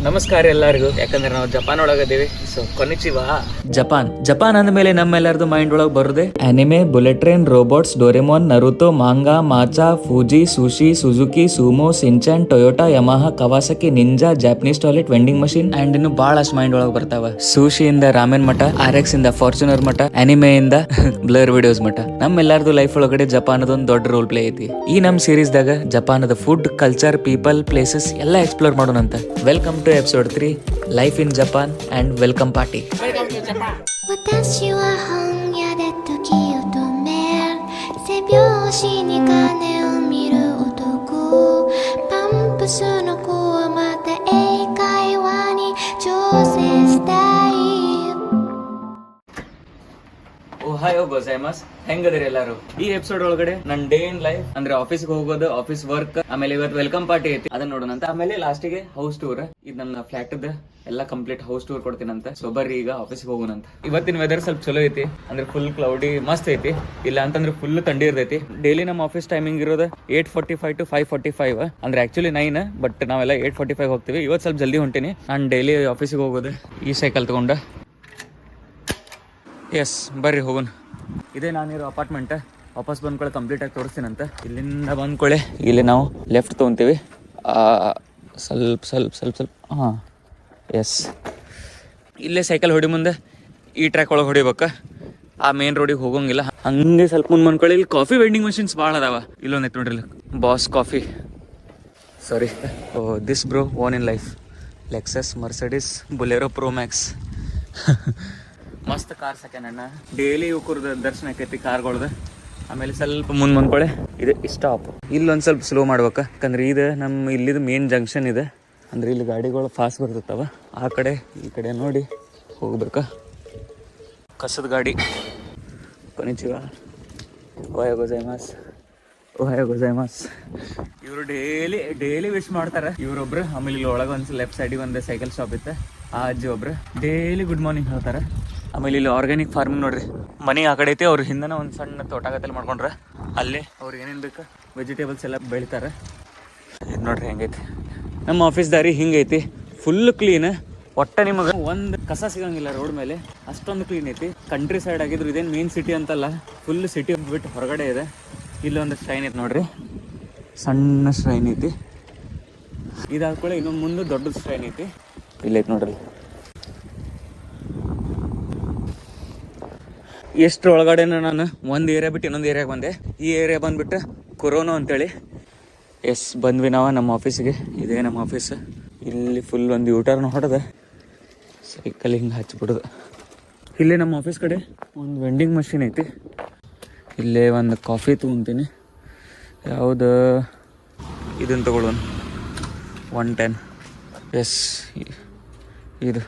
ನಮಸ್ಕಾರ ಎಲ್ಲರಿಗೂ. ಯಾಕಂದ್ರೆ ನಾವು ಜಪಾನ್ ಒಳಗದೀವಿ. ಸೊ ಕೊನಿಚಿವಾ. ಜಪಾನ್ ಅಂದ್ಮೇಲೆ ನಮ್ಮೆಲ್ಲರದು ಮೈಂಡ್ ಒಳಗೆ ಬರುದೆ anime, bullet train, robots, Doraemon, Naruto, manga, matcha, Fuji, sushi, Suzuki, sumo, Shinchan, Toyota, Yamaha, Kawasaki, ninja, Japanese toilet, vending machine and ಇನ್ನು ಬಹಳಷ್ಟು ಮೈಂಡ್ ಒಳಗೆ ಬರ್ತಾವ. ಸುಶಿಯಿಂದ ರಾಮೆನ್ ಮಠ, RX ಇಂದ ಫಾರ್ಚುನರ್ ಮಠ, ಅನಿಮೆಯಿಂದ ಬ್ಲರ್ ವಿಡಿಯೋಸ್ ಮಠ. ನಮ್ಮೆಲ್ಲರದು ಲೈಫ್ ಒಳಗಡೆ ಜಪಾನ್ ಅದೊಂದು ದೊಡ್ಡ ರೋಲ್ ಪ್ಲೇ ಐತಿ. ಈ ನಮ್ ಸೀರೀಸ್ ದಾಗ ಜಪಾನದ ಫುಡ್, ಕಲ್ಚರ್, ಪೀಪಲ್, ಪ್ಲೇಸಸ್ ಎಲ್ಲ ಎಕ್ಸ್ಪ್ಲೋರ್ ಮಾಡೋಣಂತ. Welcome to episode 3 life in Japan and welcome party. ಓಹಾಯೋ ಗೊಜೈಮಸ್, ಹೆಂಗದಿರಿ ಎಲ್ಲಾರು? ಈ ಎಪಿಸೋಡ್ ಒಳಗಡೆ ನನ್ ಡೇ ಇನ್ ಲೈಫ್ ಅಂದ್ರೆ ಆಫೀಸ್ಗೆ ಹೋಗೋದು, ಆಫೀಸ್ ವರ್ಕ್, ಆಮೇಲೆ ಇವತ್ತು ವೆಲ್ಕಮ್ ಪಾರ್ಟಿ ಐತಿ ಅದನ್ನ ನೋಡೋಣಂತ. ಆಮೇಲೆ ಲಾಸ್ಟಿಗೆ ಹೌಸ್ ಟೂರ್. ಇದು ನನ್ನ ಫ್ಲಾಟ್ ಎಲ್ಲ ಕಂಪ್ಲೀಟ್ ಹೌಸ್ ಟೂರ್ ಕೊಡ್ತೀನಂತ. ಸೊ ಬರ್ರಿ ಈಗ ಆಫೀಸ್ಗೆ ಹೋಗೋಣಂತ. ಇವತ್ತಿನ ವೆದರ್ ಸ್ವಲ್ಪ ಚಲೋ ಐತಿ, ಅಂದ್ರೆ ಫುಲ್ ಕ್ಲೌಡಿ ಮಸ್ತ್ ಐತಿ. ಇಲ್ಲ ಅಂತಂದ್ರೆ ಫುಲ್ ಥಂಡಿ ಇರ್ತೈತಿ. ಡೈಲಿ ನಮ್ಮ ಆಫೀಸ್ ಟೈಮಿಂಗ್ ಇರೋದು 8:45 to 5:45, ಅಂದ್ರೆ ಆಕ್ಚುಲಿ 9, ಬಟ್ ನಾವೆಲ್ಲ 8:45 ಹೋಗ್ತೀವಿ. ಇವತ್ತು ಸ್ವಲ್ಪ ಜಲ್ದಿ ಹೊಂಟೀನಿ. ನಾನು ಡೈಲಿ ಆಫೀಸ್ಗೆ ಹೋಗೋದು ಈ ಸೈಕಲ್ ತಗೊಂಡ. ಎಸ್ ಬರ್ರಿ ಹೋಗೋಣ. ಇದೇ ನಾನಿರೋ ಅಪಾರ್ಟ್ಮೆಂಟ್. ವಾಪಸ್ ಬಂದ್ಕೊಳ್ಳೆ ಕಂಪ್ಲೀಟ್ ಆಗಿ ತೋರಿಸ್ತೀನಂತ. ಇಲ್ಲಿಂದ ಬಂದ್ಕೊಳ್ಳೆ ಇಲ್ಲಿ ನಾವು ಲೆಫ್ಟ್ ತೊಗೊತೀವಿ. ಸ್ವಲ್ಪ ಹಾಂ ಎಸ್, ಇಲ್ಲೇ ಸೈಕಲ್ ಹೊಡಿ ಮುಂದೆ ಈ ಟ್ರ್ಯಾಕ್ ಒಳಗೆ ಹೊಡಿಬೇಕಾ. ಆ ಮೇನ್ ರೋಡಿಗೆ ಹೋಗೋಂಗಿಲ್ಲ. ಹಂಗೆ ಸ್ವಲ್ಪ ಮುಂದೆ ಬಂದ್ಕೊಳ್ಳಿ. ಇಲ್ಲಿ ಕಾಫಿ ವೆಂಡಿಂಗ್ ಮಷೀನ್ಸ್ ಭಾಳ ಅದಾವ. ಇಲ್ಲೊಂದು ಐತೆ ನೋಡ್ರಿ, boss coffee. Sorry, this bro own in life Lexus, Mercedes, Bolero pro Max. ಮಸ್ತ್ ಕಾರ್ ಸೆಕೆಂಡ್ ಅಣ್ಣ. ಡೈಲಿ ಇವ್ಕುರ್ದು ದರ್ಶನ ಆಕೈತಿ ಕಾರ್ಗಳ್ದು. ಆಮೇಲೆ ಸ್ವಲ್ಪ ಮುಂದೆ ಬಂದ್ಕೊಳ್ಳೆ ಇದು ಸ್ಟಾಪ್. ಇಲ್ಲೊಂದು ಸ್ವಲ್ಪ ಸ್ಲೋ ಮಾಡ್ಬೇಕು, ಯಾಕಂದ್ರೆ ಇದು ನಮ್ಮ ಇಲ್ಲಿದು ಮೇನ್ ಜಂಕ್ಷನ್ ಇದೆ. ಅಂದ್ರೆ ಇಲ್ಲಿ ಗಾಡಿಗಳು ಫಾಸ್ಟ್ ಬರ್ತಿರ್ತಾವ. ಆ ಕಡೆ ಈ ಕಡೆ ನೋಡಿ ಹೋಗ್ಬೇಕಾ. ಕಸದ ಗಾಡಿ. ಕೊನಿಚಿವಾ, ಓಹಾಯೋ ಗೊಜೈಮಾಸ್, ಓಹಾಯೋ ಗೊಜೈಮಾಸ್. ಇವರು ಡೈಲಿ ವಿಶ್ ಮಾಡ್ತಾರೆ ಇವ್ರೊಬ್ರು. ಆಮೇಲೆ ಇಲ್ಲಿ ಒಳಗೆ ಒಂದು ಲೆಫ್ಟ್ ಸೈಡಿಗೆ ಒಂದು ಸೈಕಲ್ ಶಾಪ್ ಇತ್ತು. ಆ ಅಜ್ಜಿ ಒಬ್ರು ಡೈಲಿ ಗುಡ್ ಮಾರ್ನಿಂಗ್ ಹೇಳ್ತಾರೆ. ಆಮೇಲೆ ಇಲ್ಲಿ ಆರ್ಗ್ಯಾನಿಕ್ ಫಾರ್ಮಿಂಗ್ ನೋಡ್ರಿ. ಮನೆ ಆ ಕಡೆ ಐತಿ. ಅವ್ರ ಹಿಂದನ ಒಂದು ಸಣ್ಣ ತೋಟಗತ್ತಲ್ಲಿ ಮಾಡ್ಕೊಂಡ್ರೆ ಅಲ್ಲೇ ಅವ್ರಿಗೆ ಏನೇನು ಬೇಕು ವೆಜಿಟೇಬಲ್ಸ್ ಎಲ್ಲ ಬೆಳಿತಾರೆ. ಇದು ನೋಡ್ರಿ ಹೆಂಗೈತಿ ನಮ್ಮ ಆಫೀಸ್ ದಾರಿ. ಹಿಂಗೈತಿ ಫುಲ್ ಕ್ಲೀನ್. ಒಟ್ಟ ನಿಮಗೆ ಒಂದು ಕಸ ಸಿಗಂಗಿಲ್ಲ ರೋಡ್ ಮೇಲೆ, ಅಷ್ಟೊಂದು ಕ್ಲೀನ್ ಐತಿ. ಕಂಟ್ರಿ ಸೈಡ್ ಆಗಿದ್ರು ಇದೇನು ಮೇನ್ ಸಿಟಿ ಅಂತಲ್ಲ, ಫುಲ್ ಸಿಟಿ ಬಿಟ್ಟು ಹೊರಗಡೆ ಇದೆ. ಇಲ್ಲೊಂದು ಶ್ರೈನ್ ಐತಿ ನೋಡ್ರಿ, ಸಣ್ಣ ಶ್ರೈನ್ ಐತಿ. ಇದಾದ್ಕೊಳ್ಳೆ ಇನ್ನೊಂದು ಮುಂದೆ ದೊಡ್ಡದು ಶ್ರೈನ್ ಐತಿ. ಇಲ್ಲೈತಿ ನೋಡ್ರಿ. ಎಷ್ಟು ಒಳಗಡೆನ ನಾನು ಒಂದು ಏರಿಯಾ ಬಿಟ್ಟು ಇನ್ನೊಂದು ಏರಿಯಾಗೆ ಬಂದೆ. ಈ ಏರಿಯಾ ಬಂದುಬಿಟ್ಟು ಕೊರೋನಾ ಅಂತೇಳಿ. ಎಸ್ ಬಂದ್ವಿ ನಾವು ನಮ್ಮ ಆಫೀಸಿಗೆ. ಇದೇ ನಮ್ಮ ಆಫೀಸ್. ಇಲ್ಲಿ ಫುಲ್ ಒಂದು ಯೂಟರ್ನ್ ಹೊಡೆದ ಸೈಕಲ್ ಹಿಂಗೆ ಹಚ್ಬಿಡೋದು. ಇಲ್ಲೇ ನಮ್ಮ ಆಫೀಸ್ ಕಡೆ ಒಂದು ವೆಂಡಿಂಗ್ ಮಷೀನ್ ಐತಿ. ಇಲ್ಲೇ ಒಂದು ಕಾಫಿ ತೊಗೊತೀನಿ. ಯಾವುದು ಇದನ್ನು ತಗೊಳ್ಳೋಣ, 110. ಎಸ್ ಇದು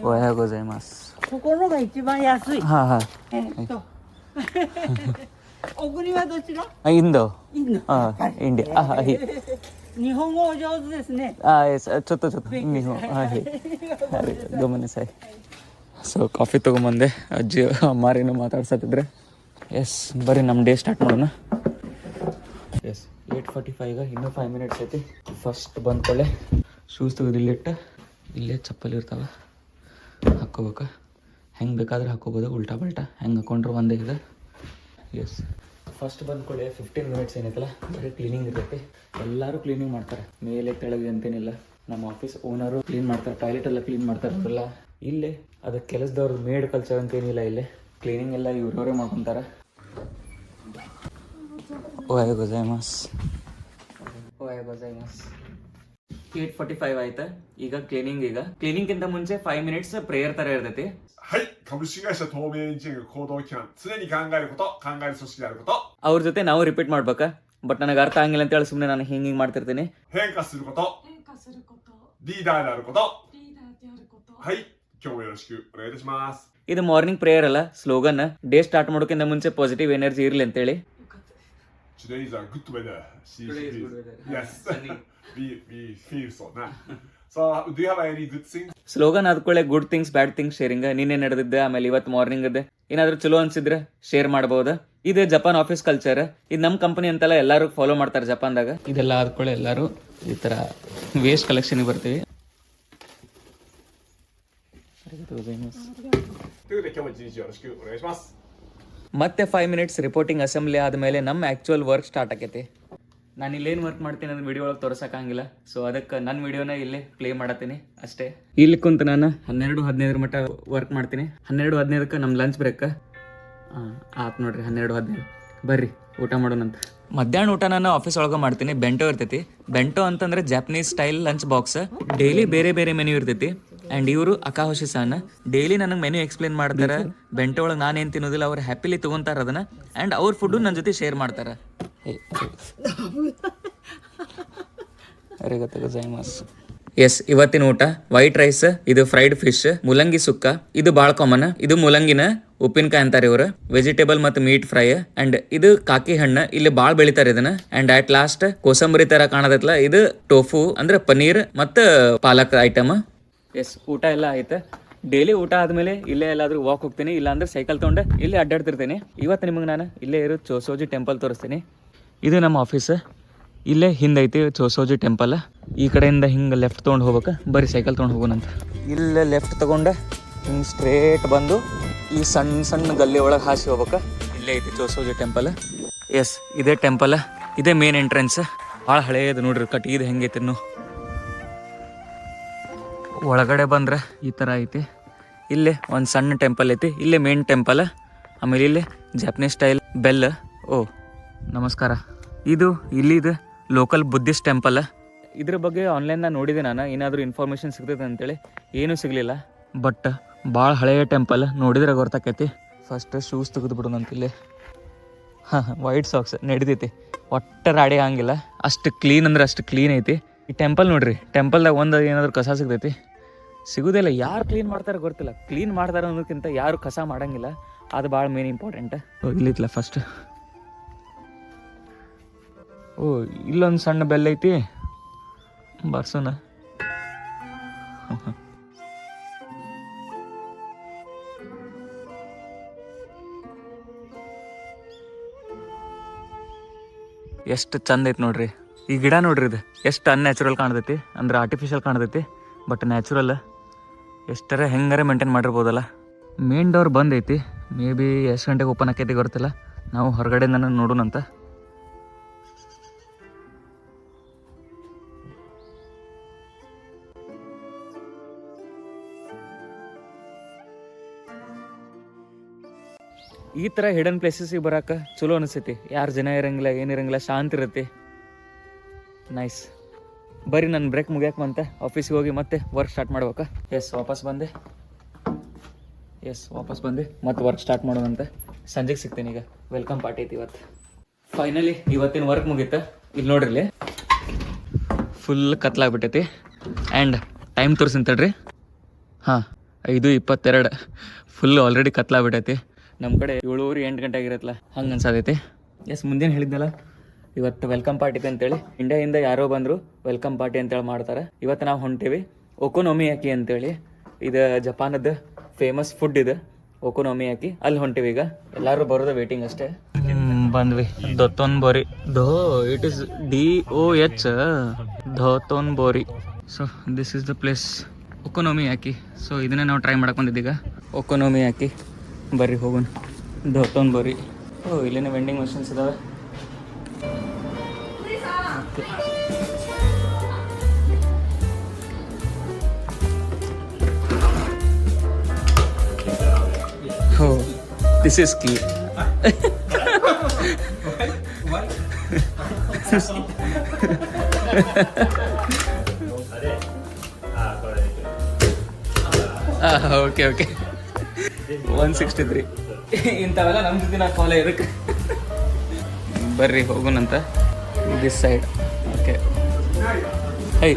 ಓಹಾಯೋ ಗೊಜೈಮಾಸ್. ここのが一番安い。はいはい。お国はどちら？インド。インド。インディア。はい。日本語お上手ですね。ちょっと日本。はい。ごめんなさい。ಸೊ ಕಾಫಿ ತೊಗೊಂಬಂದೆ. ಅಜ್ಜಿ ಅಮ್ಮಾರೇನು ಮಾತಾಡ್ಸತ್ತಿದ್ರೆ. ಎಸ್ ಬರ್ರಿ ನಮ್ಮ ಡೇ ಸ್ಟಾರ್ಟ್ ಮಾಡೋಣ. ಎಸ್ 8:45, ಇನ್ನೂ 5 minutes ಐತಿ. ಫಸ್ಟ್ ಬಂದ್ಕೊಳ್ಳೆ ಶೂಸ್ ತೆಗೆದು ಇಲ್ಲಿಟ್ಟು, ಇಲ್ಲೇ ಚಪ್ಪಲಿ ಇರ್ತಾವೆ ಹಾಕ್ಕೋಬೇಕು. ಹೆಂಗೆ ಬೇಕಾದ್ರೆ ಹಾಕೋಬೋದು, ಉಲ್ಟಾ ಬಲ್ಟಾ ಹೆಂಗೆ ಹಾಕೊಂಡ್ರೆ ಒಂದೇ ಇದೆ. ಎಸ್ ಫಸ್ಟ್ ಬಂದ್ಕೊಳ್ಳಿ 15 minutes ಏನೈತಲ್ಲ ಬರೀ ಕ್ಲೀನಿಂಗ್ ಇರ್ತೈತಿ. ಎಲ್ಲರೂ ಕ್ಲೀನಿಂಗ್ ಮಾಡ್ತಾರೆ, ಮೇಲೆ ತೆಳಗೆ ಅಂತೇನಿಲ್ಲ. ನಮ್ಮ ಆಫೀಸ್ ಓನರು ಕ್ಲೀನ್ ಮಾಡ್ತಾರೆ, ಟಾಯ್ಲೆಟ್ ಎಲ್ಲ ಕ್ಲೀನ್ ಮಾಡ್ತಾರೆ ಅವರೆಲ್ಲ. ಇಲ್ಲೇ ಅದಕ್ಕೆ ಕೆಲಸದವ್ರು ಮೇಡ್ ಕಲ್ಚರ್ ಅಂತೇನಿಲ್ಲ. ಇಲ್ಲೇ ಕ್ಲೀನಿಂಗ್ ಎಲ್ಲ ಇವ್ರವರೇ ಮಾಡ್ಕೊತಾರೆ. ಓಹಾಯೋ ಗೊಜೈಮಾಸ್, ಓಹಾಯೋ ಗೊಜೈಮಾಸ್. 8:45 ಆಯ್ತಾ. ಈಗ ಕ್ಲೀನಿಂಗ್ಗಿಂತ ಮುಂಚೆ 5 minutes ಪ್ರೇಯರ್ ತರ ಇರ್ತೈತಿ. はい、株式会社透明エンジニアリング行動基盤、常に考えること、考える組織であること。ಅವ್ರ ಜೊತೆ ನಾವು ರಿಪೀಟ್ ಮಾಡ್ಬೇಕಾ, ಬಟ್ ನನಗೆ ಅರ್ಥ ಆಗಿಲ್ಲ ಅಂತ ಹೇಳಿ ಸುಮ್ಮನೆ ನಾನು ಹಿಂಗೆ ಮಾಡ್ತಿರ್ತೀನಿ.変化すること、リーダーであること。はい、今日もよろしくお願いいたします。ಇದು ಮಾರ್ನಿಂಗ್ ಪ್ರೇಯರ್ ಅಲ್ಲ, ಸ್ಲೋಗನ್. ಡೇ ಸ್ಟಾರ್ಟ್ ಮಾಡೋಕ್ಕಿಂತ ಮುಂಚೆ ಪಾಸಿಟಿವ್ ಎನರ್ಜಿ ಇರಲಿ ಅಂತೇಳಿ. Today is a good weather. Today is good weather. Yes. we feel so now. So do you have any good things? Slogan ಆದ್ಕೊಳ್ಳೆ good things bad things sharing. ನಿನ್ನೆ ನಡೆದಿದ್ದೆ, ಆಮೇಲೆ ಇವತ್ತು morning ಅದೇ ಏನಾದರೂ ಚಲೋ ಅನ್ಸಿದ್ರೆ ಶೇರ್ ಮಾಡ್ಬೋದು. ಇದು ಜಪಾನ್ ಆಫೀಸ್ ಕಲ್ಚರ್. ಇದು ನಮ್ಮ ಕಂಪನಿ ಅಂತೆಲ್ಲ ಎಲ್ಲರೂ ಫಾಲೋ ಮಾಡ್ತಾರೆ ಜಪಾನ್ದಾಗ. ಇದೆಲ್ಲ ಆದ್ಕೊಳ್ಳೆ ಎಲ್ಲರೂ ಈ ಥರ ವೇಸ್ಟ್ ಕಲೆಕ್ಷನ್ಗೆ ಬರ್ತೀವಿ. ということで今日も一日よろしくお願いします。 ಮತ್ತೆ 5 ಮಿನಿಟ್ಸ್ ರಿಪೋರ್ಟಿಂಗ್ ಅಸೆಂಬ್ಲಿ ಆದಮೇಲೆ ನಮ್ಮ ಆ್ಯಕ್ಚುಯಲ್ ವರ್ಕ್ ಸ್ಟಾರ್ಟ್ ಆಕೈತಿ. ನಾನು ಇಲ್ಲೇನು ವರ್ಕ್ ಮಾಡ್ತೀನಿ ಅದನ್ನ ವಿಡಿಯೋ ಒಳಗೆ ತೋರ್ಸೋಕ್ಕಾಗಿಲ್ಲ. ಸೊ ಅದಕ್ಕೆ ನನ್ನ ವಿಡಿಯೋನ ಇಲ್ಲೇ ಪ್ಲೇ ಮಾಡತ್ತೀನಿ ಅಷ್ಟೇ. ಇಲ್ಲಿ ಕುಂತು ನಾನು 12:15 ಮಟ್ಟ ವರ್ಕ್ ಮಾಡ್ತೀನಿ. 12:15ಕ್ಕೆ ನಮ್ಮ ಲಂಚ್ ಬ್ರೇಕ್ ಆತು ನೋಡ್ರಿ. 12:15 ಬರ್ರಿ ಊಟ ಮಾಡೋಣಂತ. ಮಧ್ಯಾಹ್ನ ಊಟ ನಾನು ಆಫೀಸ್ ಒಳಗೆ ಮಾಡ್ತೀನಿ. ಬೆಂಟೋ ಇರ್ತೈತಿ. ಬೆಂಟೋ ಅಂತಂದ್ರೆ Japanese style lunch box. Daily ಬೇರೆ ಬೇರೆ ಮೆನ್ಯೂ ಇರ್ತೈತಿ. ಆ್ಯಂಡ್ ಇವರು ಅಕಾಹೋಶಿ ಸಾನ್ ಡೈಲಿ ನನಗೆ ಮೆನ್ಯೂ ಎಕ್ಸ್ಪ್ಲೇನ್ ಮಾಡ್ತಾರೆ. ಬೆಂಟೋ ಒಳಗೆ ನಾನೇನು ತಿನ್ನೋದಿಲ್ಲ, ಅವ್ರು ಹ್ಯಾಪಿಲಿ ತೊಗೊತಾರೆ ಅದನ್ನು. ಆ್ಯಂಡ್ ಅವ್ರ ಫುಡ್ಡು ನನ್ನ ಜೊತೆ ಶೇರ್ ಮಾಡ್ತಾರೆ. ಎಸ್, ಇವತ್ತಿನ ಊಟ ವೈಟ್ ರೈಸ್, ಇದು ಫ್ರೈಡ್ ಫಿಶ್, ಮುಲಂಗಿ ಸುಕ್ಕ, ಇದು ಭಾಳ ಕಾಮನ್. ಇದು ಮುಲಂಗಿನ ಉಪ್ಪಿನಕಾಯಿ ಅಂತಾರೆ ಇವರು. ವೆಜಿಟೇಬಲ್ ಮತ್ತು ಮೀಟ್ ಫ್ರೈ. ಅಂಡ್ ಇದು ಕಾಕಿ ಹಣ್ಣು, ಇಲ್ಲಿ ಭಾಳ ಬೆಳಿತಾರೆ ಇದನ್ನ. ಅಂಡ್ ಅಟ್ ಲಾಸ್ಟ್ ಕೋಸಂಬರಿ ತರ ಕಾಣದೈತಲ್ಲ, ಇದು ಟೋಫು ಅಂದ್ರೆ ಪನ್ನೀರ್ ಮತ್ತು ಪಾಲಕ್ ಐಟಮ್. ಎಸ್, ಊಟ ಎಲ್ಲ ಆಯ್ತು. ಡೈಲಿ ಊಟ ಆದಮೇಲೆ ಇಲ್ಲೇ ಎಲ್ಲಾದ್ರೂ ವಾಕ್ ಹೋಗ್ತೀನಿ, ಇಲ್ಲಾಂದ್ರೆ ಸೈಕಲ್ ತೊಗೊಂಡು ಇಲ್ಲೇ ಅಡ್ಡಾಡ್ತಿರ್ತೀನಿ. ಇವತ್ತು ನಿಮಗೆ ನಾನು ಇಲ್ಲೇ ಇರೋ ಚೋಸೋಜಿ ಟೆಂಪಲ್ ತೋರಿಸ್ತೀನಿ. ಇದು ನಮ್ಮ ಆಫೀಸ್. ಇಲ್ಲೇ ಹಿಂದೈತಿ ಚೋಸೋಜಿ ಟೆಂಪಲ್. ಈ ಕಡೆಯಿಂದ ಹಿಂಗೆ ಲೆಫ್ಟ್ ತೊಗೊಂಡು ಹೋಗ್ಬೇಕು. ಬರೀ ಸೈಕಲ್ ತೊಗೊಂಡು ಹೋಗೋಣಂತ. ಇಲ್ಲೇ ಲೆಫ್ಟ್ ತೊಗೊಂಡು ಹಿಂಗೆ ಸ್ಟ್ರೇಟ್ ಬಂದು ಈ ಸಣ್ಣ ಸಣ್ಣ ಗಲ್ಲಿ ಒಳಗೆ ಹಾಸಿ ಹೋಗ್ಬೇಕು. ಇಲ್ಲೇ ಐತಿ ಚೋಸೋಜಿ ಟೆಂಪಲ್. ಎಸ್, ಇದೇ ಟೆಂಪಲ್. ಇದೇ ಮೇನ್ ಎಂಟ್ರೆನ್ಸ್. ಭಾಳ ಹಳೇದು ನೋಡ್ರಿ, ಕಟ್ಟಿಗೆ ಹೆಂಗೈತಿ ಇನ್ನು. ಒಳಗಡೆ ಬಂದ್ರೆ ಈ ಥರ ಐತಿ. ಇಲ್ಲೇ ಒಂದು ಸಣ್ಣ ಟೆಂಪಲ್ ಐತಿ. ಇಲ್ಲೇ ಮೇನ್ ಟೆಂಪಲ್. ಆಮೇಲೆ ಇಲ್ಲೇ ಜಾಪನೀಸ್ ಸ್ಟೈಲ್ ಬೆಲ್. ಓ ನಮಸ್ಕಾರ. ಇದು ಇಲ್ಲಿದು ಲೋಕಲ್ ಬುದ್ಧಿಸ್ಟ್ ಟೆಂಪಲ್. ಇದ್ರ ಬಗ್ಗೆ ಆನ್ಲೈನ್ನಾಗ ನೋಡಿದೆ ನಾನು, ಏನಾದರೂ ಇನ್ಫಾರ್ಮೇಷನ್ ಸಿಗ್ತೈತೆ ಅಂತೇಳಿ. ಏನೂ ಸಿಗಲಿಲ್ಲ. ಬಟ್ ಭಾಳ ಹಳೆಯ ಟೆಂಪಲ್, ನೋಡಿದ್ರೆ ಗೊತ್ತಾಕೈತಿ. ಫಸ್ಟ್ ಶೂಸ್ ತೆಗೆದು ಬಿಡೋಣಂತಿಲ್ಲಿ. ವೈಟ್ ಸಾಕ್ಸ್ ನಡಿತೈತಿ. ಒಟ್ಟು ರಾಡಿ ಹಂಗಿಲ್ಲ. ಅಷ್ಟು ಕ್ಲೀನ್ ಅಂದ್ರೆ ಅಷ್ಟು ಕ್ಲೀನ್ ಐತಿ ಈ ಟೆಂಪಲ್. ನೋಡ್ರಿ, ಟೆಂಪಲ್ದಾಗ ಒಂದು ಏನಾದರೂ ಕಸ ಸಿಗ್ತೈತಿ? ಸಿಗೋದಿಲ್ಲ. ಯಾರು ಕ್ಲೀನ್ ಮಾಡ್ತಾರೆ ಗೊತ್ತಿಲ್ಲ. ಕ್ಲೀನ್ ಮಾಡ್ತಾರೆ ಅನ್ನೋದಕ್ಕಿಂತ ಯಾರು ಕಸ ಮಾಡಂಗಿಲ್ಲ, ಅದು ಭಾಳ ಮೇನ್ ಇಂಪಾರ್ಟೆಂಟ್. ಇಲ್ಲಿತ್ತಲ್ಲ ಫಸ್ಟ್. ಓ, ಇಲ್ಲೊಂದು ಸಣ್ಣ ಬೆಲ್ ಐತಿ, ಬರ್ಸೋಣ. ಎಷ್ಟು ಚಂದ ಐತಿ ನೋಡ್ರಿ. ಈ ಗಿಡ ನೋಡ್ರಿ, ಇದು ಎಷ್ಟು ಅನ್ಯಾಚುರಲ್ ಕಾಣ್ತೈತಿ, ಅಂದ್ರೆ ಆರ್ಟಿಫಿಷಿಯಲ್ ಕಾಣ್ತೈತಿ. But natural. ಎಷ್ಟರ ಹೆಂಗಾರೆ ಮೇಂಟೈನ್ ಮಾಡಿರ್ಬೋದಲ್ಲ. ಮೇನ್ ಡೋರ್ ಬಂದೈತಿ. ಮೇ ಬಿ ಎಷ್ಟು ಗಂಟೆಗೆ ಓಪನ್ ಆಕೈತಿ ಗೊತ್ತಿಲ್ಲ. ನಾವು ಹೊರಗಡೆ ನಾನು ನೋಡೋಣಂತ. ಈ ಥರ ಹಿಡನ್ ಪ್ಲೇಸಸ್ಗೆ ಬರೋಕೆ ಚಲೋ ಅನಿಸ್ತೈತಿ. ಯಾರು ಜನ ಇರಂಗಿಲ್ಲ, ಏನಿರಂಗಿಲ್ಲ, ಶಾಂತಿ ಇರುತ್ತೆ. ನೈಸ್. ಬರೀ ನನ್ನ ಬ್ರೇಕ್ ಮುಗಿಯಕ್ಕೆ ಬಂತೆ. ಆಫೀಸಿಗೆ ಹೋಗಿ ಮತ್ತೆ ವರ್ಕ್ ಸ್ಟಾರ್ಟ್ ಮಾಡ್ಬೇಕಾ? ಎಸ್, ವಾಪಸ್ ಬಂದೆ. ಮತ್ತೆ ವರ್ಕ್ ಸ್ಟಾರ್ಟ್ ಮಾಡೋಣಂತೆ. ಸಂಜೆಗೆ ಸಿಗ್ತೀನಿ ಈಗ. ವೆಲ್ಕಮ್ ಪಾರ್ಟಿ ಐತಿ ಇವತ್ತು. ಫೈನಲಿ ಇವತ್ತಿನ ವರ್ಕ್ ಮುಗೀತು. ಇಲ್ಲಿ ನೋಡ್ರಿ, ಇಲ್ಲಿ ಫುಲ್ ಕತ್ಲಾಗ್ಬಿಟ್ಟೈತಿ. ಆ್ಯಂಡ್ ಟೈಮ್ ತೋರಿಸಿಂತಡ್ರಿ. 5:22. ಫುಲ್ ಆಲ್ರೆಡಿ ಕತ್ಲಾಗ್ಬಿಟ್ಟೈತಿ. ನಮ್ಮ ಕಡೆ 7:08 ಗಂಟೆ ಆಗಿರತ್ತಲ್ಲ, ಹಂಗೆ ಅನ್ಸಾದೈತಿ. ಎಸ್, ಮುಂದೇನು ಹೇಳಿದ್ನಲ್ಲ, ಇವತ್ತು ವೆಲ್ಕಮ್ ಪಾರ್ಟಿ ಅಂತೇಳಿ. ಇಂಡಿಯಾದಿಂದ ಯಾರೋ ಬಂದರು, ವೆಲ್ಕಮ್ ಪಾರ್ಟಿ ಅಂತೇಳಿ ಮಾಡ್ತಾರೆ. ಇವತ್ತು ನಾವು ಹೊಂಟೀವಿ ಒಕೊನೊಮಿಯಾಕಿ ಅಂತೇಳಿ. ಇದು ಜಪಾನದ ಫೇಮಸ್ ಫುಡ್. ಇದು ಒಕೊನೊಮಿಯಾಕಿ. ಅಲ್ಲಿ ಹೊಂಟೀವಿ ಈಗ. ಎಲ್ಲರೂ ಬರೋದು ವೇಟಿಂಗ್ ಅಷ್ಟೇ. ಬಂದ್ವಿ. Dotonbori. It is DOH, Dotonbori. So this is the place, okonomiyaki. So ಇದನ್ನೇ ನಾವು ಟ್ರೈ ಮಾಡಕ್ಕೆ ಬಂದಿದ್ದೀಗ, ಒಕೊನೊಮಿಯಾಕಿ. ಬರ್ರಿ ಹೋಗೋಣ. ದೊತ್ತೊನ್ಬೋರಿ. ಓ, ಇಲ್ಲೇನೇ ವೆಂಡಿಂಗ್ ಮಷಿನ್ಸ್ ಇದಾವೆ. Oh, this is key. Okay. 163. ಇಂಥವೆಲ್ಲ ನಮ್ಮ ಜೊತೆ ನಾ ಫಾಲೋ ಇದಕ್ಕೆ. ಬರ್ರಿ ಹೋಗೋಣಂತ. This side. Okay. Hi.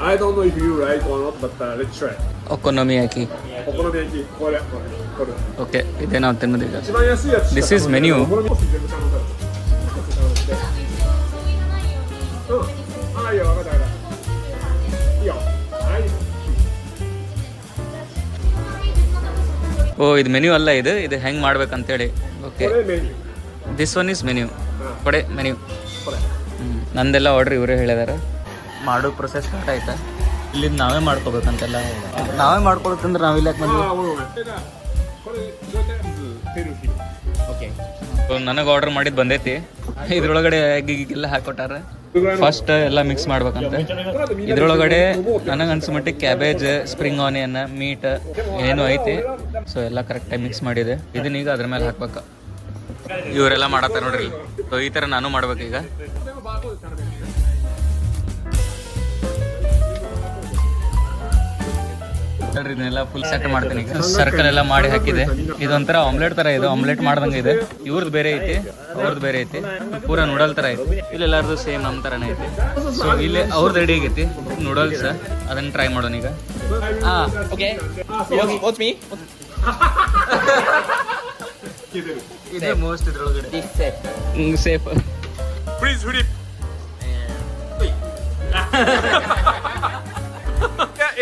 I don't know if you like or not, but let's try. ಒಕೊನೊಮಿಯಾಕಿ. Okonomiyaki,これ. Okay, ಇದೇ ನಾವು ತಿನ್ನೋದು ಈಗ. 一番安いやつ。This is menu. 全部頼んだ。いいよ、分かった。いいよ。はい。ಓ ಇದು ಮೆನ್ಯೂ ಅಲ್ಲ, ಇದು ಹೆಂಗೆ ಮಾಡ್ಬೇಕಂತೇಳಿ. Okay, これメニュー this one is menu. ಕೊಡೆ ಮೆನ್ಯೂ. ನಂದೆಲ್ಲ ಆರ್ಡ್ರ್ ಇವರೇ ಹೇಳಿದಾರ. ಮಾಡೋ ಪ್ರೊಸೆಸ್ ಸ್ಟಾರ್ಟ್ ಆಯ್ತಾ. ಇಲ್ಲಿಂದ ನಾವೇ ಮಾಡ್ಕೋಬೇಕಂತೆಲ್ಲ. ನಾವೇ ಮಾಡ್ಕೊಳತ್ತಂದ್ರೆ ನಾವಿಲ್ಲ ಯಾಕೆ ಬಂದ್ವಿ. これジョーダンズヘルフィー ಓಕೆ, ನನಗೆ ಆರ್ಡರ್ ಮಾಡಿದ್ದು ಬಂದೈತಿ. ಇದ್ರೊಳಗಡೆ ಎಗ್ಗಿಗೆಲ್ಲ ಹಾಕೊಟ್ಟಾರ. ಫಸ್ಟ್ ಎಲ್ಲ ಮಿಕ್ಸ್ ಮಾಡ್ಬೇಕಂತ. ಇದ್ರೊಳಗಡೆ ನನಗೆ ಅನ್ಸ್ಮಟ್ಟಿಗೆ ಕ್ಯಾಬೇಜ್, ಸ್ಪ್ರಿಂಗ್ ಆನಿಯನ್, ಮೀಟ್ ಏನೋ ಐತಿ. ಸೊ ಎಲ್ಲ ಕರೆಕ್ಟಾಗಿ ಮಿಕ್ಸ್ ಮಾಡಿದೆ. ಇದನ್ನೀಗ ಅದ್ರ ಮೇಲೆ ಹಾಕ್ಬೇಕು. ಇವರೆಲ್ಲ ಮಾಡತ್ತಾರ ನೋಡ್ರಿ. ಸೊ ಈ ಥರ ನಾನು ಮಾಡ್ಬೇಕೀಗ. ನೋಡ್ರಿ ಇದನ್ನೆಲ್ಲ ಫುಲ್ ಸೆಟ್ ಮಾಡ್ತೀನಿ ಈಗ. ಸರ್ಕಲ್ ಎಲ್ಲ ಮಾಡಿ ಹಾಕಿದೆ. ಇದೊಂಥರ ಆಮ್ಲೆಟ್ ತರ ಇದೆ. ಆಮ್ಲೆಟ್ ಮಾಡ್ದಂಗೆ ಇದೆ. ಇವ್ರದ್ದು ಬೇರೆ ಐತಿ, ಅವ್ರದ್ದು ಬೇರೆ ಐತಿ. ಪೂರಾ ನೂಡಲ್ ತರ ಐತಿ. ಇಲ್ಲೆಲ್ಲಾರ್ದು ಸೇಮ್ ನಮ್ಮ ತರನೇ ಐತಿ. ಸೊ ಇಲ್ಲಿ ಅವ್ರದ್ದು ರೆಡಿ ಆಗೈತಿ ನೂಡಲ್ಸ್. ಅದನ್ನ ಟ್ರೈ ಮಾಡೋಣ ಈಗ. ಓಕೆ, ಇದೇ ಮೋಸ್ಟ್ ಇದ್ರೊಳಗಡೆ safe. Please flip.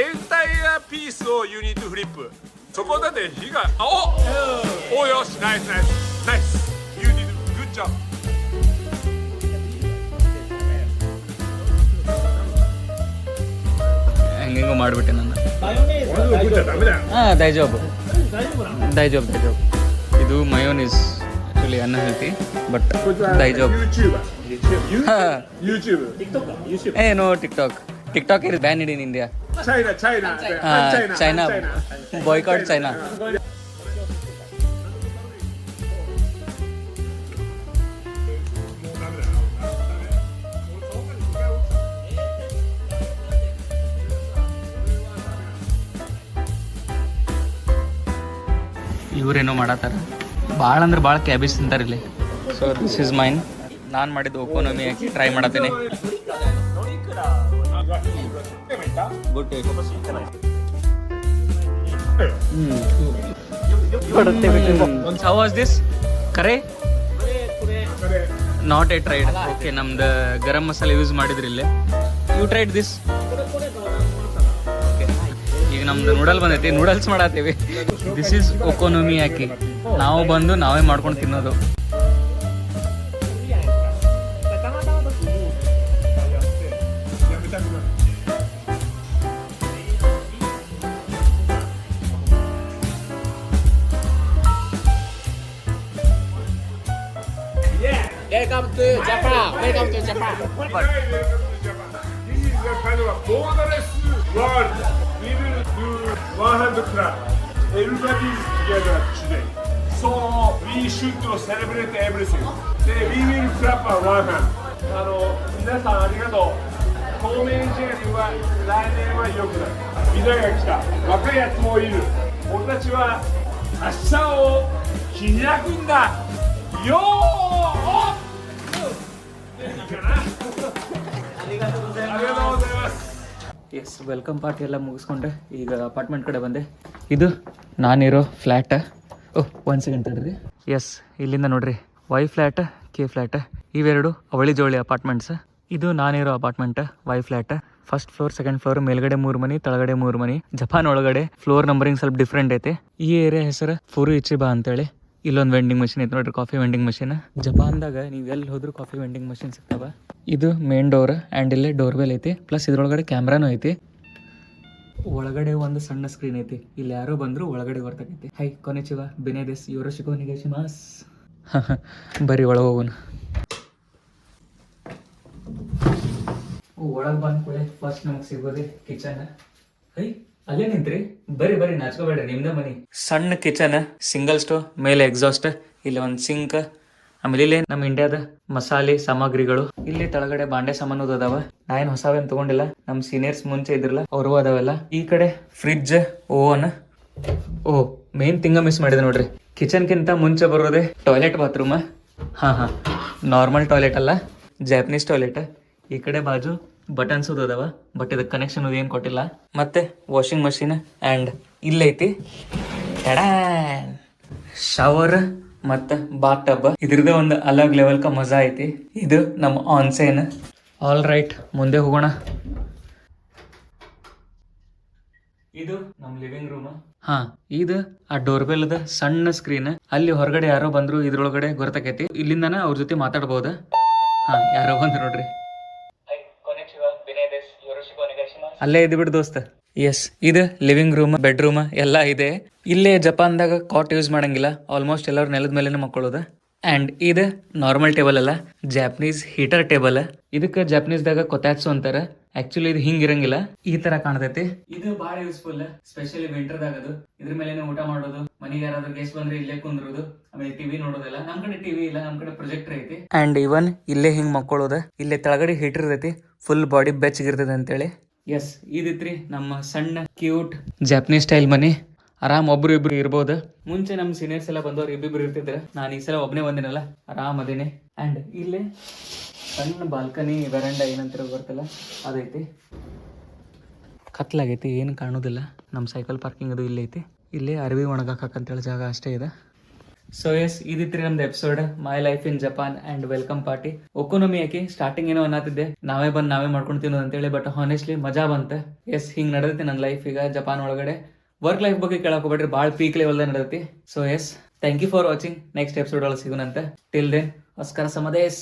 entire piece you need to flip. そこだって火がおよしナイスナイスナイス you did good job. ಹೆಂಗೆಂಗೋ ಮಾಡಿಬಿಟ್ಟೆ ನಾನು. ದೈಜಾಬ್. ಇದು ಮಯೋನೀಸ್. ಆ್ಯಕ್ಚುಲಿ ಅನ್ಹೆಲ್ತಿ ಬಟ್ ದೈಜಾಬ್. YouTube. No TikTok. TikTok is ban in India. China. Boycott China. ಇವ್ರೇನೋ ಮಾಡತ್ತಾರ. ಭಾಳ ಅಂದ್ರೆ ಭಾಳ ಕ್ಯಾಬೇಜ್ ತಿಂತಾರೆ ಇಲ್ಲಿ. So this is mine. ನಾನು ಮಾಡಿದ್ದು ಒಕೋನೊಮಿ ಹಾಕಿ ಟ್ರೈ ಮಾಡತ್ತೇನೆ. How was this? Curry? Not yet tried. Okay, ನಮ್ದು ಗರಂ ಮಸಾಲೆ ಯೂಸ್ ಮಾಡಿದ್ರಿ ಇಲ್ಲಿ. You tried this? ಈಗ ನಮ್ದು ನೂಡಲ್ ಬಂದೈತಿ. ನೂಡಲ್ಸ್ ಮಾಡತ್ತೀವಿ. ದಿಸ್ ಈಸ್ ಒಕೋನೊಮಿ ಹಾಕಿ. ನಾವು ಬಂದು ನಾವೇ ಮಾಡ್ಕೊಂಡು ತಿನ್ನೋದು. Welcome to Japan. Welcome to Japan. This is the kind of a borderless world. We will do 100 club. Everybody is together today. So we should celebrate everything. We will clap one hand. 皆さんありがとう。透明試合は来年は良くなる。未来が来た。若いやつもいる。俺たちは明日を開くんだ。よー。ಎಸ್, welcome party ಎಲ್ಲ ಮುಗಿಸ್ಕೊಂಡೆ. ಈಗ apartment ಕಡೆ ಬಂದೆ. ಇದು ನಾನಿರೋ flat. Oh, 1 second ತಡ್ರಿ. Yes, ಇಲ್ಲಿಂದ ನೋಡ್ರಿ ವೈ ಫ್ಲ್ಯಾಟ್, ಕೆ ಫ್ಲ್ಯಾಟ್ ಇವೆರಡು ಅವಳಿ ಜೋಳಿ ಅಪಾರ್ಟ್ಮೆಂಟ್ಸ್. ಇದು ನಾನಿರೋ ಅಪಾರ್ಟ್ಮೆಂಟ್ ವೈ flat. First floor, second floor, ಮೇಲ್ಗಡೆ 3 ಮನಿ, ತಳಗಡೆ 3 ಮನಿ. ಜಪಾನ್ ಒಳಗಡೆ ಫ್ಲೋರ್ ನಂಬರಿಂಗ್ ಸ್ವಲ್ಪ ಡಿಫ್ರೆಂಟ್ ಐತೆ. ಈ ಏರಿಯಾ ಹೆಸರು ಫುರು ಇಚಿಬಾ ಅಂತೇಳಿ. ಇಲ್ಲೊಂದು ವೆಂಡಿಂಗ್ ಮಷಿನ್ ಐತೆ ನೋಡ್ರಿ, ಕಾಫಿ ವೆಂಡಿಂಗ್ ಮಷಿನ್. ಜಪಾನ್ದಾಗ ನೀವು ಎಲ್ಲಿ ಹೋದ್ರೂ ಕಾಫಿ ವೆಂಡಿಂಗ್ ಮಷಿನ್ ಸಿಗ್ತಾವ. ಇದು ಮೇನ್ ಡೋರ್ ಆ್ಯಂಡ್ ಇಲ್ಲೇ ಡೋರ್ವೆಲ್ ಐತಿ. ಪ್ಲಸ್ ಇದ್ರೊಳಗಡೆ ಕ್ಯಾಮ್ರಾನು ಐತಿ. ಒಳಗಡೆ ಒಂದು ಸಣ್ಣ ಸ್ಕ್ರೀನ್ ಐತಿ. ಇಲ್ಲಿ ಯಾರೋ ಬಂದ್ರು ಒಳಗಡೆ ಬರ್ತೈತಿ. ಹೈ ಕೊನೆಚಿವ ಬೆನೆದಿಸ್ ಯೋರೋಶಿಕೋ ನಿಗೇಶಿಮಾಸ್. ಬರೀ ಒಳಗೆ ಹೋಗೋಣ. ಒಳಗೆ ಬಂದ ಕೂಡಲೇ ಫಸ್ಟ್ ನಮಗೆ ಸಿಗೋದೆ ಕಿಚನ್. ಹೈ ಅಲ್ಲೇ ನಿಂತ್ರಿ, ಬರೀ ನಾಚ್ಕೋಬೇಡ್ರಿ, ನಿಮ್ದ ಮನಿ. ಸಣ್ಣ ಕಿಚನ್, ಸಿಂಗಲ್ ಸ್ಟೋವ್, ಮೇಲೆ ಎಕ್ಸಾಸ್ಟ್, ಇಲ್ಲಿ ಒಂದು ಸಿಂಕ್, ಆಮೇಲೆ ಇಲ್ಲಿ ನಮ್ಮ ಇಂಡಿಯಾದ ಮಸಾಲೆ ಸಾಮಗ್ರಿಗಳು. ಇಲ್ಲಿ ತಳಗಡೆ ಬಾಂಡೆ ಸಾಮಾನು ಅದಾವ. ನಾ ಏನ್ ಹೊಸವೇನ್ ತಗೊಂಡಿಲ್ಲ, ನಮ್ ಸೀನಿಯರ್ಸ್ ಮುಂಚೆ ಇದ್ರಲ್ಲ ಅವರು ಅದಾವೆಲ್ಲ. ಈ ಕಡೆ ಫ್ರಿಡ್ಜ್, ಓವನ್. ಓ, ಮೇನ್ ತಿಂಗ ಮಿಸ್ ಮಾಡಿದೆ ನೋಡ್ರಿ. ಕಿಚನ್ ಕಿಂತ ಮುಂಚೆ ಬರೋದೆ ಟಾಯ್ಲೆಟ್ ಬಾತ್ರೂಮ್. ಹಾ ನಾರ್ಮಲ್ ಟಾಯ್ಲೆಟ್ ಅಲ್ಲ, ಜಾಪನೀಸ್ ಟಾಯ್ಲೆಟ್. ಈ ಕಡೆ ಬಾಜು ಬಟನ್ಸ್ ಅದಾವ, ಬಟ್ ಇದಕ್ಕೆ ಕನೆಕ್ಷನ್ ಏನು ಕೊಟ್ಟಿಲ್ಲ. ಮತ್ತೆ ವಾಷಿಂಗ್ ಮಷೀನ್ ಆ್ಯಂಡ್ ಇಲ್ಲೈತಿ ಶವರ್ ಮತ್ತು ಬಾತ್ ಟಬ್. ಇದ್ರದ್ದು ಒಂದು ಅಲಗ್ ಲೆವೆಲ್ ಕ ಮಜಾ ಐತಿ. ಇದು ನಮ್ಮ ಆನ್ಸೇನ್. ಆಲ್ ರೈಟ್, ಮುಂದೆ ಹೋಗೋಣ. ಇದು ನಮ್ಮ ಲಿವಿಂಗ್ ರೂಮ್. ಹಾ ಇದು ಆ ಡೋರ್ಬೆಲ್ ಅದ ಸಣ್ಣ ಸ್ಕ್ರೀನ್. ಅಲ್ಲಿ ಹೊರಗಡೆ ಯಾರೋ ಬಂದ್ರು ಇದ್ರೊಳಗಡೆ ಗೊತ್ತಾಕೈತಿ. ಇಲ್ಲಿಂದಾನ ಅವ್ರ ಜೊತೆ ಮಾತಾಡ್ಬೋದ. ಹಾ ಯಾರೋ ಬಂದ್ರು ನೋಡ್ರಿ. ಅಲ್ಲೇ ಇದ್ ಬಿಡು ದೋಸ್ತ. ಎಸ್ ಇದು ಲಿವಿಂಗ್ ರೂಮ್, ಬೆಡ್ರೂಮ್ ಎಲ್ಲ ಇದೆ. ಇಲ್ಲೇ ಜಪಾನ್ದಾಗ ಕಾಟ್ ಯೂಸ್ ಮಾಡಂಗಿಲ್ಲ. ಆಲ್ಮೋಸ್ಟ್ ಎಲ್ಲರೂ ನೆಲದ ಮೇಲೆ ಮಕ್ಕಳೋದ. ಅಂಡ್ ಇದು ನಾರ್ಮಲ್ ಟೇಬಲ್ ಅಲ್ಲ, ಜಾಪನೀಸ್ ಹೀಟರ್ ಟೇಬಲ್. ಇದಕ್ಕೆ ಜಾಪನೀಸ್ದಾಗ ಕೊತಾಟ್ಸು ಅಂತಾರ. ಆಕ್ಚುಲಿ ಇದು ಹಿಂಗ್ ಇರಂಗಿಲ್ಲ, ಈ ತರ ಕಾಣ್ತೈತಿ. ಇದು ಬಹಳ ಯೂಸ್ಫುಲ್, ಸ್ಪೆಷಲಿ ವಿಂಟರ್ದಾಗ. ಅದು ಇದ್ರ ಮೇಲೆ ಊಟ ಮಾಡೋದು, ಮನೆಗೆ ಯಾರಾದ್ರೂ ಗೆಸ್ಟ್ ಬಂದ್ರೆ ಇಲ್ಲೇ ಕುಂದ್ರೋದು, ಆಮೇಲೆ ಟಿವಿ ನೋಡೋದಿಲ್ಲ. ನಮ್ ಕಡೆ ಟಿವಿ ಇಲ್ಲ, ನಮ್ ಕಡೆ ಪ್ರೊಜೆಕ್ಟರ್ ಐತಿ. ಅಂಡ್ ಇವನ್ ಇಲ್ಲೇ ಹಿಂಗ್ ಮಕ್ಕಳೋದ. ಇಲ್ಲೇ ತೆಳಗಡೆ ಹೀಟರ್ ಇರ್ತೈತಿ, ಫುಲ್ ಬಾಡಿ ಬೆಚ್ಚಗಿರ್ತೈತಿ ಅಂತೇಳಿ. ಎಸ್ ಇದಿತ್ರಿ ನಮ್ಮ ಸಣ್ಣ ಕ್ಯೂಟ್ ಜಾಪನೀಸ್ ಸ್ಟೈಲ್ ಮನಿ. ಆರಾಮ್ ಒಬ್ರು ಇಬ್ರು ಇರ್ಬೋದು. ಮುಂಚೆ ನಮ್ಮ ಸೀನಿಯರ್ಸ್ ಎಲ್ಲ ಬಂದವ್ರು ಇಬ್ಬಿಬ್ರು ಇರ್ತಿದ್ರೆ, ನಾನು ಈ ಸಲ ಒಬ್ಬನೇ ಬಂದಿನಲ್ಲ, ಆರಾಮ್ ಅದೇನೆ. ಅಂಡ್ ಇಲ್ಲೇ ಸಣ್ಣ ಬಾಲ್ಕನಿ ವೆರಂಡ ಏನಂತ ಬರ್ತಲ್ಲ ಅದೈತಿ. ಕತ್ಲಾಗೈತಿ, ಏನು ಕಾಣೋದಿಲ್ಲ. ನಮ್ಮ ಸೈಕಲ್ ಪಾರ್ಕಿಂಗ್ ಅದು ಇಲ್ಲೇ ಐತಿ. ಇಲ್ಲೇ ಅರವಿ ಒಣಗಾಕಂತೇಳಿ ಜಾಗ ಅಷ್ಟೇ ಇದೆ. ಸೊ ಎಸ್ ಇದಿತ್ರಿ ನಮ್ದು episode, my life in Japan and welcome party. ಒಕೋನೊಮಿ ಯಾಕೆ ಸ್ಟಾರ್ಟಿಂಗ್ ಏನೋ ಅನ್ನತ್ತಿದ್ದೆ, ನಾವೇ ಬಂದು ನಾವೇ ಮಾಡ್ಕೊಂಡು ತಿನ್ನೋದು ಅಂತೇಳಿ. ಬಟ್ ಹಾನೆಸ್ಟ್ಲಿ ಮಜಾ ಬಂತೆ. ಎಸ್ ಹಿಂಗ್ ನಡೆದೈತಿ ನನ್ನ ಲೈಫ್ ಈಗ ಜಪಾನ್ ಒಳಗಡೆ. ವರ್ಕ್ ಲೈಫ್ ಬಗ್ಗೆ ಕೇಳಕ್ ಹೋಗ್ಬೇಡ್ರಿ, ಭಾಳ ಪೀಕ್ ಲೆವೆಲ್ದಾಗ ನಡೆದೈತಿ. So yes thank you for watching. Next episode ಒಳಗೆ ಸಿಗೋಣಂತೆ. ಟಿಲ್ ದೆನ್, ನಮಸ್ಕಾರ ಸಮದೇಶ್.